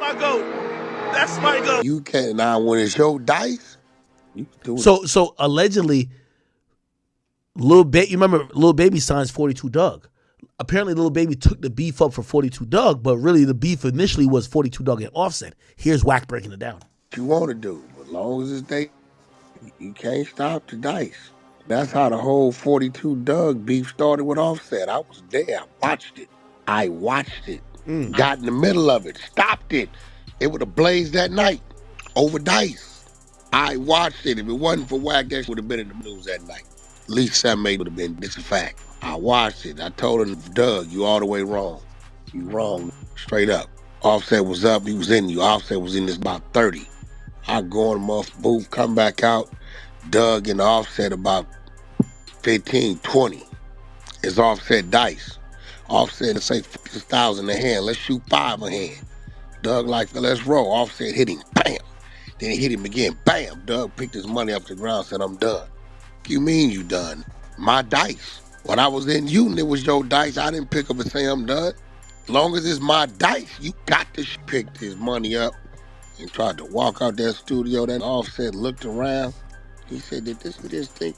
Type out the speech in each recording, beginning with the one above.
my goat. That's my goat. You can't now when it's your dice. You do it. So allegedly, you remember Lil Baby signs 42 Doug. Apparently, Lil Baby took the beef up for 42 Doug, but really the beef initially was 42 Doug and Offset. Here's Wack breaking it down. What you want to do, but as long as it's you can't stop the dice. That's how the whole 42 Doug beef started with Offset. I was there. I watched it. Got in the middle of it. Stopped it. It would have blazed that night over dice. I watched it. If it wasn't for Wack, that would have been in the news that night. At least 7-8 would have been. This is a fact. I watched it. I told him, Doug, you all the way wrong. You wrong. Straight up. Offset was up. He was in you. Offset was in this about 30. I go in the motherfucking booth, come back out. Doug and Offset about 15, 20. It's Offset dice. Offset say 1,000 a hand. Let's shoot 5 a hand. Doug like, let's roll. Offset hit him. Bam. Then he hit him again. Bam. Doug picked his money up the ground, said, I'm done. What you mean you done? My dice. When I was in you and it was your dice, I didn't pick up and say I'm done. As long as it's my dice, you got to pick his money up and tried to walk out that studio. That Offset looked around. He said, did this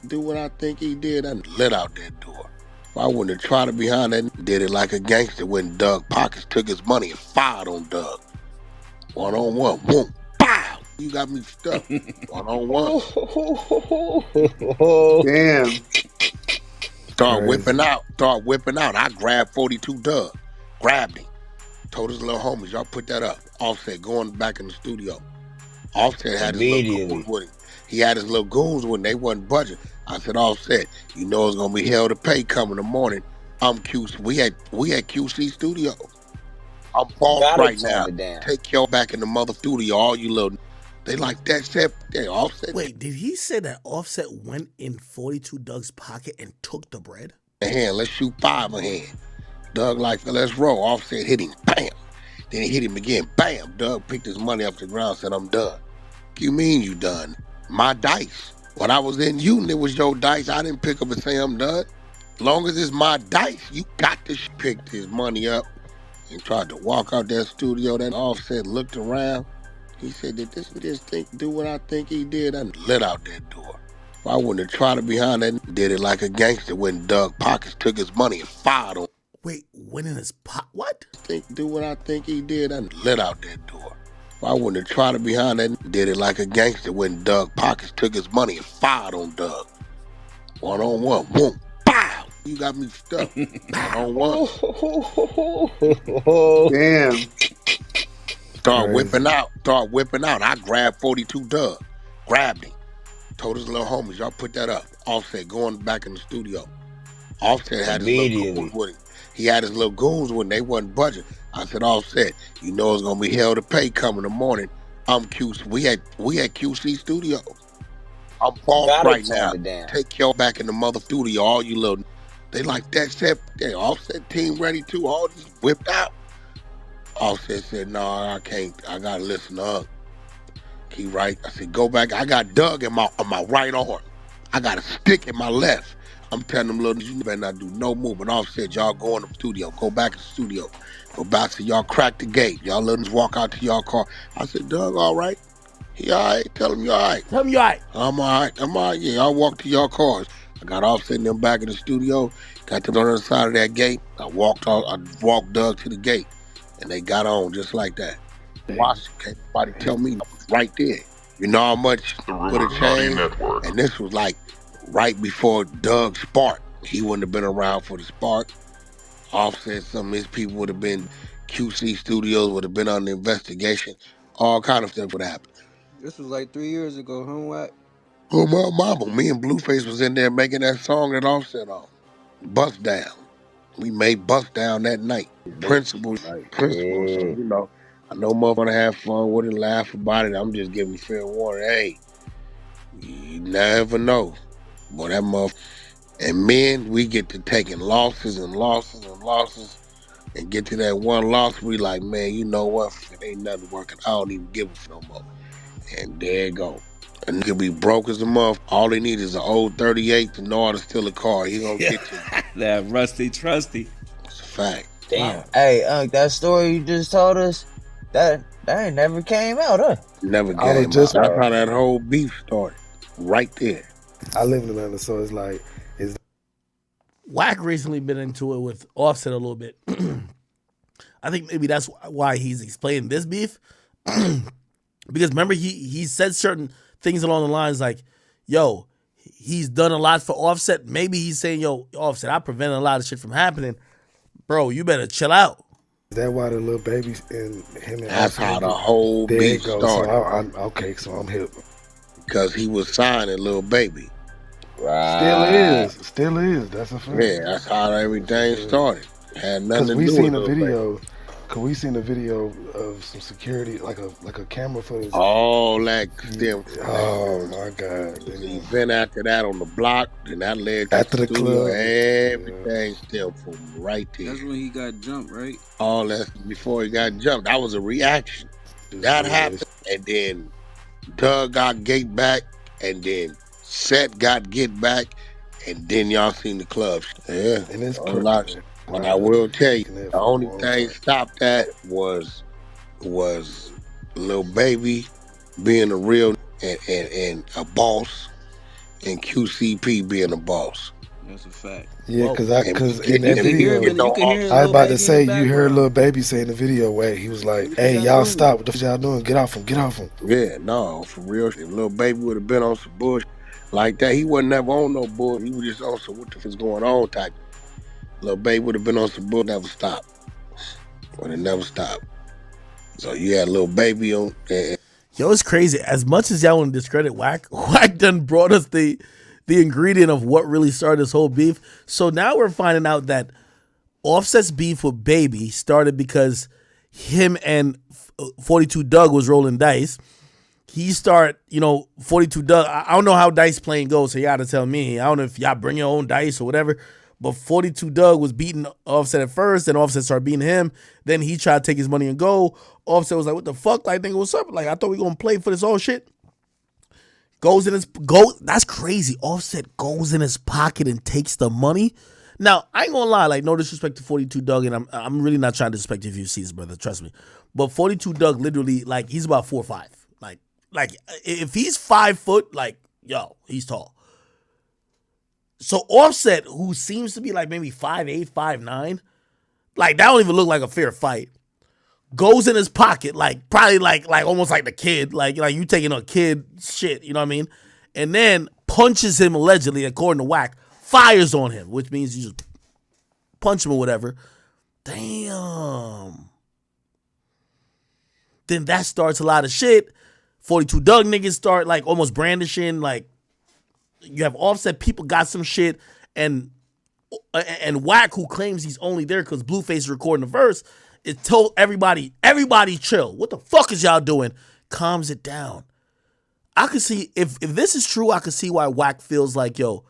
do what I think he did? I let out that door. If I wouldn't have tried to behind that, did it like a gangster when Doug Pockets took his money and fired on Doug. One-on-one. Boom. Pow! You got me stuck. One-on-one. Damn. Start whipping out. I grabbed 42 Doug. Grabbed him. Told his little homies, y'all put that up. Offset going back in the studio. Offset had his little goons with him. He had his little goons with him. They wasn't budging. I said, Offset, you know it's gonna be hell to pay coming in the morning. I'm QC. We had QC studio. I'm boss right now. Take y'all back in the mother studio, all you little. They like that shit. They Offset. Wait, did he say that Offset went in 42 Doug's pocket and took the bread? A hand, let's shoot 5 a hand. Doug like, let's roll. Offset hit him. Bam. Then he hit him again. Bam. Doug picked his money up the ground, said, I'm done. What you mean you done? My dice. When I was in you and it was your dice, I didn't pick up and say I'm done. As long as it's my dice, you got to pick his money up and tried to walk out that studio. That Offset looked around. He said, did this do what I think he did? I let out that door. If I wouldn't have tried to behind that, did it like a gangster when Doug Pockets took his money and fired on. Wait, went in his what? Do what I think he did? I let out that door. If I wouldn't have tried to behind that, did it like a gangster when Doug Pockets took his money and fired on Doug. One-on-one. Boom. Pow! You got me stuck. One-on-one. Damn. Start whipping out. I grabbed 42 Doug. Grabbed him. Told his little homies, y'all put that up. Offset going back in the studio. Offset had his little goons with him. He had his little goons with him. They wasn't budging. I said, Offset, you know it's gonna be hell to pay coming in the morning. I'm QC. We had QC studio. I'm boss right now. Take y'all back in the mother studio, all you little. They like that shit. They Offset team ready too. All just whipped out. Offset said, no, I can't. I gotta listen up. He right. I said, go back. I got Doug on my right arm. I got a stick in my left. I'm telling them little, you better not do no movement. Offset, y'all go in the studio. Go back in the studio. Go back to y'all crack the gate. Y'all let us walk out to y'all car. I said, Doug, all right? He all right? Tell him you all right. Tell him you all right. I'm all right. Yeah, y'all walk to y'all cars. I got Offset and them back in the studio. Got them on the other side of that gate. I walked Doug to the gate. And they got on just like that. Watch, can't nobody tell me I was right there. You know how much would have changed? And this was like right before Doug Spark. He wouldn't have been around for the Spark. Offset, some of his people would have been QC Studios, would have been on the investigation. All kind of stuff would have happened. This was like 3 years ago, huh, Wack? Oh, my mama, me and Blueface was in there making that song that Offset on. Bust Down. We made Bust Down that night. Principles, so, you know. I know motherfucker have fun with it, laugh about it. I'm just giving fair warning. Hey, you never know. Boy, that motherfucker. And men, we get to taking losses and losses and losses and get to that one loss. We like, man, you know what? It ain't nothing working. I don't even give a f no more. And there you go. A nigga be broke as a month. All he need is an old 38 to know how to steal a car. He gonna get you. That rusty trusty. It's a fact. Damn. Wow. Hey, that story you just told us, That ain't never came out, huh? Never I was came just out. That's how that whole beef started. Right there. I live in Atlanta, so it's like it's Wack recently been into it with Offset a little bit. I think maybe that's why he's explaining this beef. Because remember, he said certain things along the lines like, yo, he's done a lot for Offset. Maybe he's saying, yo, Offset, I prevented a lot of shit from happening. Bro, you better chill out. that why the little baby and him and That's Offset, how the whole there beef it goes. started. So I'm okay. So I'm hip. Because he was signing Lil Baby. Right. Still is. That's a fact. Yeah, that's how everything started. Had nothing Because to we do seen with a Lil Baby. video. Cause we seen a video of some security, like a camera footage. All that stemmed from Oh that. my God! There was an event after that on the block, then that led to After the the studio. club, Everything stemmed from right there. That's when he got jumped, right? All that before he got jumped. That was a reaction. That happened, and then Doug got gate back, and then Seth got get back, and then y'all seen the club. Yeah, and it's a lot. crazy. But I will tell you, That the for a only long thing time. stopped that was Lil Baby being a real and a boss, and QCP being a boss. That's a fact. Yeah, Whoa. because in that You can hear him. video, You can hear I was Lil about to Baby in the say you heard background. Lil Baby say in the video where he was like, "Hey, y'all y'all doing? stop! What the fuck y'all doing? Get off him! Get off him!" Yeah, no, for real. If Lil Baby would have been on some bullshit like that, he wasn't never on no bullshit. He was just on some what the fuck's going on type. Lil Baby would have been on some bull, never stopped. Would have never stopped. So you had Lil Baby on. Yo, it's crazy. As much as y'all want to discredit Wack, Wack done brought us the ingredient of what really started this whole beef. So now we're finding out that Offset's beef with Baby started because him and 42 Doug was rolling dice. He 42 Doug. I don't know how dice playing goes, so y'all gotta tell me. I don't know if y'all bring your own dice or whatever. But 42 Doug was beating Offset at first, then Offset started beating him. Then he tried to take his money and go. Offset was like, "What the fuck? Like, nigga, what's up? Like, I thought we gonna play for this all shit." That's crazy. Offset goes in his pocket and takes the money. Now, I ain't gonna lie, like, no disrespect to 42 Doug, and I'm really not trying to disrespect if you see this, brother. Trust me. But 42 Doug literally, like, he's about 4'5". Like if he's 5 foot, like, yo, he's tall. So Offset, who seems to be like maybe 5'8", 5'9", like that don't even look like a fair fight. Goes in his pocket, like probably like almost like the kid, like you taking a kid shit, you know what I mean? And then punches him allegedly, according to Wack, fires on him, which means you just punch him or whatever. Damn. Then that starts a lot of shit. 42 Doug niggas start like almost brandishing, like you have Offset, people got some shit, and Wack, who claims he's only there because Blueface is recording the verse, it told everybody chill. What the fuck is y'all doing? Calms it down. I could see, if this is true, I could see why Wack feels like, yo,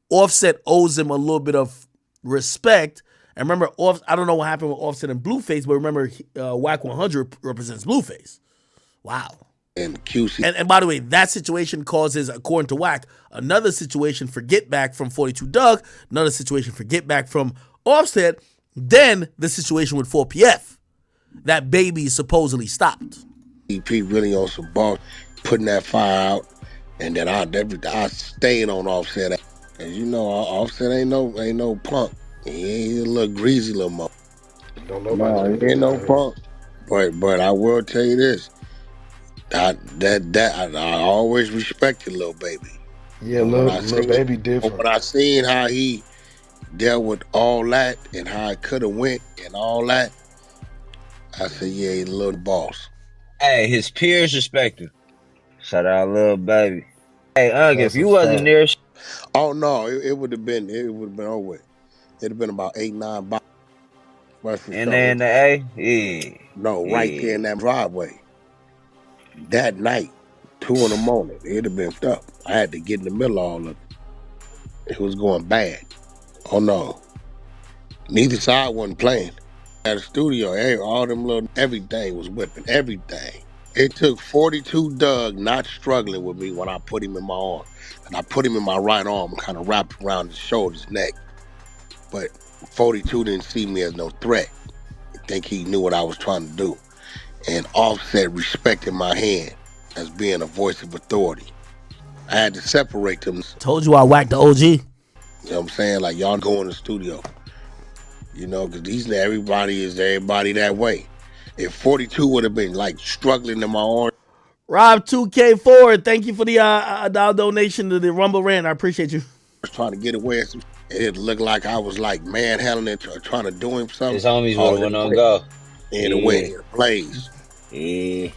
Offset owes him a little bit of respect. And remember, I don't know what happened with Offset and Blueface, but remember, Wack100 represents Blueface. Wow. And QC. And by the way, that situation causes, according to Wack, another situation for get back from 42 Doug, another situation for get back from Offset, then the situation with 4PF. That Baby supposedly stopped. EP really on some ball, putting that fire out, and then I stayed on Offset. As you know, Offset ain't no punk. He ain't a little greasy little mo. Don't know No, about he ain't no punk. But I will tell you this. I always respected Lil Baby. Yeah, Lil Baby different. When I seen how he dealt with all that and how it could have went and all that, I said, yeah, he's a little boss. Hey, his peers respect him. Shout out Lil Baby. Hey, Ugg, if you wasn't there. there, Oh no, it would have been over with. It'd have been about 8, 9 boxes. and then the A, yeah. No, right there in that driveway. That night, 2 in the morning, it'd have been up. I had to get in the middle of all of it. It was going bad. Oh no. Neither side wasn't playing. At the studio, all them little, everything was whipping, everything. It took 42 Doug not struggling with me when I put him in my arm. And I put him in my right arm and kind of wrapped around his shoulders, neck. But 42 didn't see me as no threat. think he knew what I was trying to do. And Offset respected my hand as being a voice of authority. I had to separate them. Told you I whacked the OG. You know what I'm saying? Like, y'all go in the studio. You know, because everybody is everybody that way. If 42 would have been like struggling in my arm. Rob 2K4, thank you for the donation to the Rumble Rant. I appreciate you. Trying to get away, it looked like I was like manhandling it, trying to do him something. His homies went on go. In a way, in a blaze. Yeah. You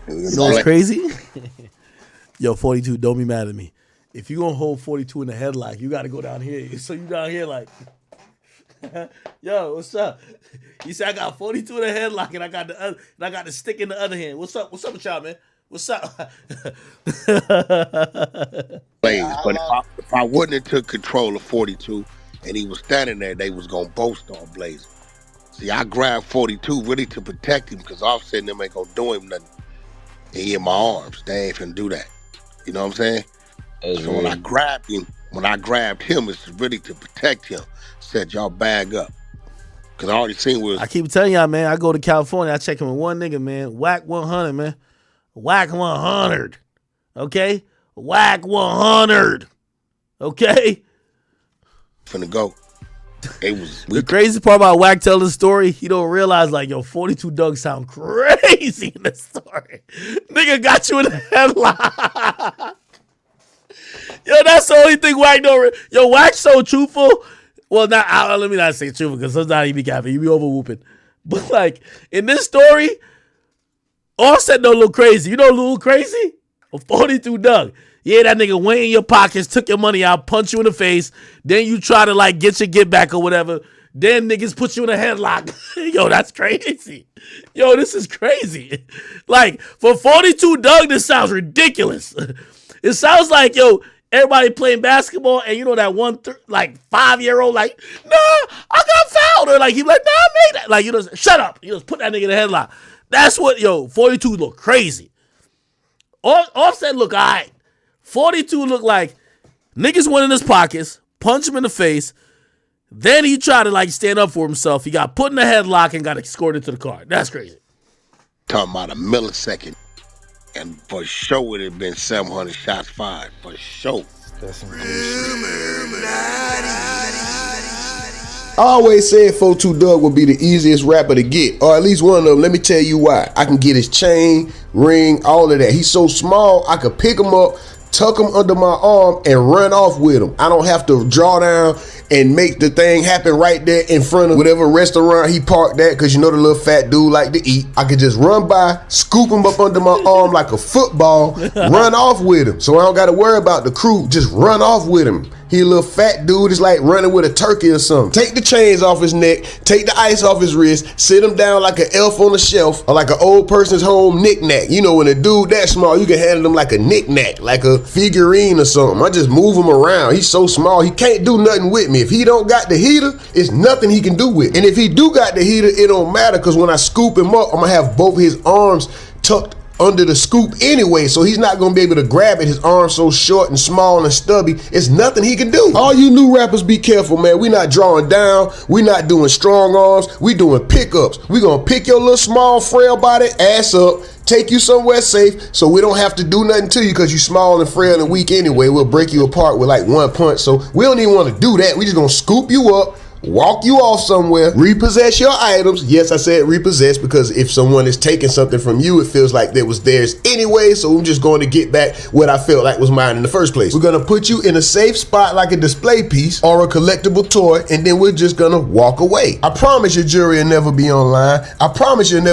know what's crazy? Yo, 42, don't be mad at me. If you gonna hold 42 in the headlock, you gotta go down here. So you down here like, yo, what's up? He said I got 42 in the headlock and I got the stick in the other hand. What's up? What's up with y'all, man? What's up? But if I wouldn't have took control of 42 and he was standing there, they was gonna both start blazing. See, I grabbed 42 really to protect him because Offset and them ain't gonna do him nothing. And he in my arms. They ain't finna do that. You know what I'm saying? So when I grabbed him, it's really to protect him. Said y'all bag up. Cause I already seen where I keep telling y'all, man, I go to California, I check in with one nigga, man. Wack100, man. Wack100. Okay? Wack100. Okay? Finna go. The crazy part about Wack telling the story, he don't realize, like, yo, 42 DUGG sound crazy in the story. Nigga got you in the headlock. Yo, that's the only thing Wack don't. Yo, Wack so truthful. Well, let me not say truthful because sometimes he be capping, he be over whooping. But like in this story, Offset don't look crazy. You know who look crazy? 42 DUGG. Yeah, that nigga went in your pockets, took your money out, punch you in the face. Then you try to like get your get back or whatever. Then niggas put you in a headlock. Yo, that's crazy. Yo, this is crazy. Like for 42 DUGG, this sounds ridiculous. It sounds like, yo, everybody playing basketball and you know that one 5-year-old like, nah, I got fouled. Or like he like, nah, I made that. Like, you know, shut up. You just put that nigga in the headlock. That's what, yo, 42 look crazy. Offset look all right. 42 look like niggas went in his pockets, punch him in the face. Then he tried to like stand up for himself. He got put in the headlock and got escorted to the car. That's crazy. Talking about a millisecond. And for sure it would have been 700 shots fired. For sure. That's some I always said 42 DUGG would be the easiest rapper to get, or at least one of them. Let me tell you why. I can get his chain, ring, all of that. He's so small, I could pick him up, tuck him under my arm, and run off with him. I don't have to draw down and make the thing happen right there in front of whatever restaurant he parked at, because you know the little fat dude like to eat. I could just run by, scoop him up under my arm like a football, run off with him. So I don't got to worry about the crew, just run off with him. He a little fat dude, is like running with a turkey or something. Take the chains off his neck, take the ice off his wrist, sit him down like an elf on a shelf, or like an old person's home knick-knack. You know, when a dude that small, you can handle him like a knick-knack, like a figurine or something. I just move him around. He's so small, he can't do nothing with me. If he don't got the heater, it's nothing he can do with. And if he do got the heater, it don't matter, because when I scoop him up, I'm gonna have both his arms tucked under the scoop anyway, so he's not gonna be able to grab it. His arm's so short and small and stubby, it's nothing he can do. All you new rappers, be careful, man. We not drawing down, we not doing strong arms, we doing pickups. We gonna pick your little small frail body ass up, take you somewhere safe, so we don't have to do nothing to you because you small and frail and weak anyway. We'll break you apart with like one punch, so we don't even want to do that. We just gonna scoop you up, walk you off somewhere, repossess your items. Yes, I said repossess, because if someone is taking something from you, it feels like that was theirs anyway, so I'm just going to get back what I felt like was mine in the first place. We're going to put you in a safe spot like a display piece or a collectible toy, and then we're just going to walk away. I promise your jury will never be online. I promise you'll never